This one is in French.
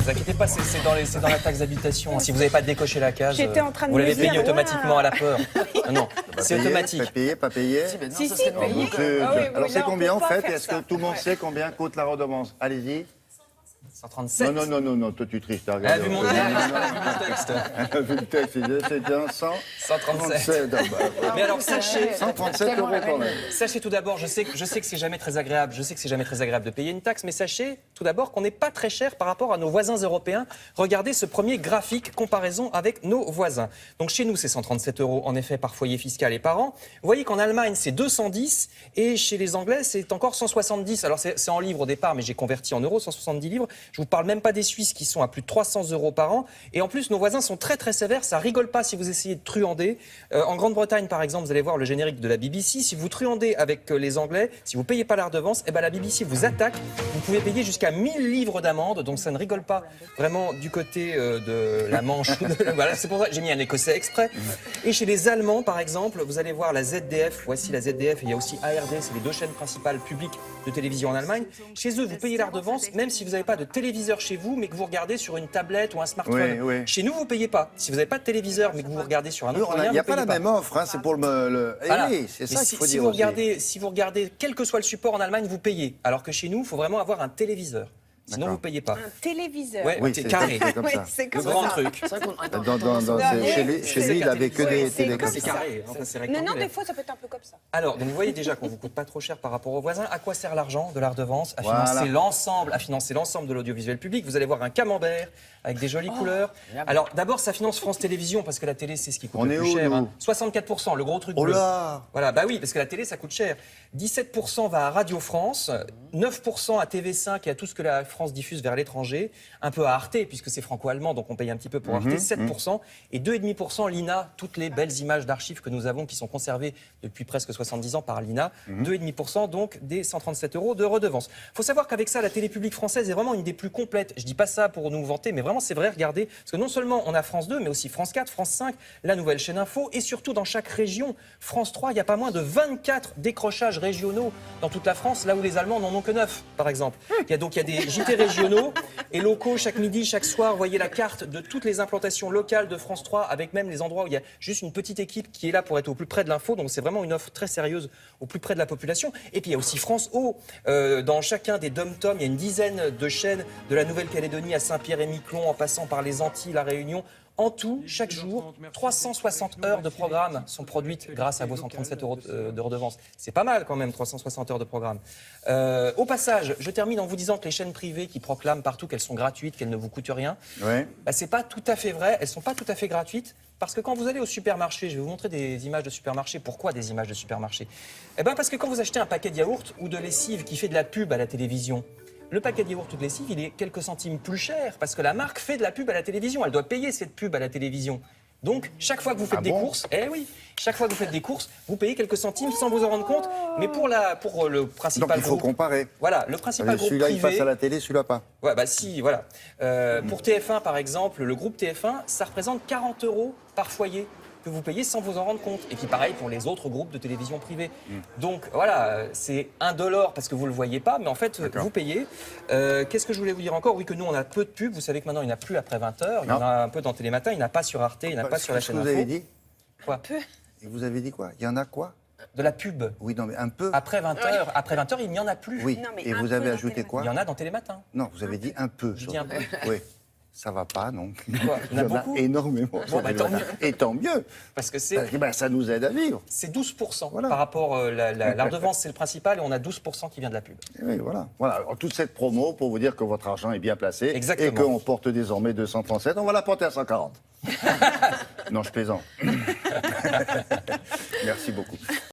vous inquiétez pas, c'est dans la taxe d'habitation. Si vous n'avez pas décoché la case, J'étais en train de vous me l'avez dire, payé automatiquement à la peur. Non, c'est automatique. Pas payé. Si, ça si, serait de payé. payer, Ah quoi. oui, oui, Alors c'est là, on combien peut en pas fait? faire Est-ce que ça. tout le monde sait combien coûte la redevance? Allez-y. 137. Non, toi tu triches, t'as Elle a regardé. vu mon texte. Elle a vu le texte, c'était un 137. Mais alors sachez, 137 euros quand même. Sachez tout d'abord, je sais que c'est jamais très agréable, de payer une taxe, mais sachez tout d'abord qu'on n'est pas très cher par rapport à nos voisins européens. Regardez ce premier graphique comparaison avec nos voisins. Donc chez nous, c'est 137 euros en effet par foyer fiscal et par an. Vous voyez qu'en Allemagne, c'est 210 et chez les Anglais, c'est encore 170. Alors c'est en livres au départ, mais j'ai converti en euros, 170 livres. Je vous parle même pas des Suisses qui sont à plus de 300 euros par an. Et en plus, nos voisins sont très très sévères. Ça rigole pas si vous essayez de truander. En Grande-Bretagne, par exemple, vous allez voir le générique de la BBC. Si vous truandez avec les Anglais, si vous payez pas la redevance, eh ben la BBC vous attaque. Vous pouvez payer jusqu'à 1000 livres d'amende. Donc ça ne rigole pas vraiment du côté de la Manche. Voilà, c'est pour ça que j'ai mis un Écossais exprès. Et chez les Allemands, par exemple, vous allez voir la ZDF. Voici la ZDF. Et il y a aussi ARD. C'est les deux chaînes principales publiques de télévision en Allemagne. Chez eux, vous payez la redevance, même si vous n'avez pas de téléviseur chez vous, mais que vous regardez sur une tablette ou un smartphone. Oui. Chez nous, vous ne payez pas. Si vous n'avez pas de téléviseur, mais que vous regardez sur un autre moyen, Il n'y a vous pas la payez même offre, hein, c'est pour le... Eh Voilà. oui, c'est ça Mais qu'il faut si dire vous aussi. regardez, quel que soit le support en Allemagne, vous payez. Alors que chez nous, il faut vraiment avoir un téléviseur. Sinon, D'accord. vous ne payez pas. Un téléviseur. Ouais, Oui, c'est c'est carré. comme Ouais, ça. c'est Le comme grand ça. truc. C'est vrai qu'on Chez lui, il avait que des télés comme C'est ça. carré. Enfin, c'est Non, rectangulaire. non, des fois, ça peut être un peu comme ça. Alors, donc vous voyez déjà qu'on vous coûte pas trop cher par rapport aux voisins. À quoi sert l'argent de la redevance? À Voilà. financer l'ensemble de l'audiovisuel public. Vous allez voir un camembert avec des jolies couleurs. Alors, d'abord, ça finance France Télévisions parce que la télé, c'est ce qui coûte On le est plus où, cher. nous Hein. 64%, le gros truc Oh bleu. là! Voilà, bah oui, parce que la télé, ça coûte cher. 17% va à Radio France, 9% à TV5 et à tout ce que la France diffuse vers l'étranger, un peu à Arte, puisque c'est franco-allemand, donc on paye un petit peu pour Arte, 7%, et 2,5% l'INA, toutes les belles images d'archives que nous avons qui sont conservées depuis presque 70 ans par l'INA, 2,5% donc des 137 euros de redevance. Il faut savoir qu'avec ça, la télé publique française est vraiment une des plus complètes. Je dis pas ça pour nous vanter, mais vraiment c'est vrai, regardez, parce que non seulement on a France 2, mais aussi France 4, France 5, la nouvelle chaîne info, et surtout dans chaque région, France 3, il y a pas moins de 24 décrochages régionaux dans toute la France, là où les Allemands n'en ont que 9, par exemple. Il y a des JT régionaux et locaux chaque midi, chaque soir. Vous voyez la carte de toutes les implantations locales de France 3, avec même les endroits où il y a juste une petite équipe qui est là pour être au plus près de l'info. Donc c'est vraiment une offre très sérieuse au plus près de la population. Et puis il y a aussi France O. Dans chacun des dom-toms, il y a une dizaine de chaînes de la Nouvelle-Calédonie à Saint-Pierre-et-Miquelon, en passant par les Antilles, la Réunion. En tout, chaque jour, 360 heures de programme sont produites grâce à vos 137 euros de redevance. C'est pas mal quand même, 360 heures de programme. Au passage, je termine en vous disant que les chaînes privées qui proclament partout qu'elles sont gratuites, qu'elles ne vous coûtent rien, Ouais. bah, c'est pas tout à fait vrai. Elles sont pas tout à fait gratuites. Parce que quand vous allez au supermarché, je vais vous montrer des images de supermarché. Pourquoi des images de supermarché? Eh ben parce que quand vous achetez un paquet de yaourt ou de lessive qui fait de la pub à la télévision, le paquet de yaourt ou de lessive, il est quelques centimes plus cher parce que la marque fait de la pub à la télévision. Elle doit payer cette pub à la télévision. Donc, chaque fois que vous faites des courses, chaque fois que vous faites des courses, vous payez quelques centimes sans vous en rendre compte. Mais pour le principal Donc il faut groupe, comparer. voilà, le principal groupe Celui-là, il privé. passe à la télé, celui-là pas. Ouais, bah si, voilà. Pour TF1, par exemple, le groupe TF1, ça représente 40 euros par foyer que vous payez sans vous en rendre compte. Et puis pareil pour les autres groupes de télévision privée. Donc voilà, c'est indolore parce que vous ne le voyez pas, mais en fait, vous payez. Qu'est-ce que je voulais vous dire encore? Oui, que nous, on a peu de pubs. Vous savez que maintenant, il n'y en a plus après 20h. Il y en a un peu dans Télématin, il n'y en a pas sur Arte, il n'y en a pas sur la chaîne Vous Info. avez dit? Quoi? Et vous avez dit quoi? Il y en a quoi? De la pub. Oui, non, mais un peu. Après 20h, il n'y en a plus. Oui. Non, mais Et un vous peu avez dans ajouté Télématin. quoi? Il y en a dans Télématin. Non, vous avez dit un peu. Je dis un peu. Oui. Ça va pas, non? Quoi, il y en a beaucoup? énormément. Bon, bah, tant mieux. Et tant mieux. Parce que c'est... Parce que, ça nous aide à vivre. C'est 12% Voilà. par rapport la redevance, c'est le principal, et on a 12% qui vient de la pub. Et oui, voilà. Voilà. Alors, toute cette promo pour vous dire que votre argent est bien placé. Exactement. Et qu'on porte désormais 237. On va la porter à 140. Non, je plaisante. Merci beaucoup.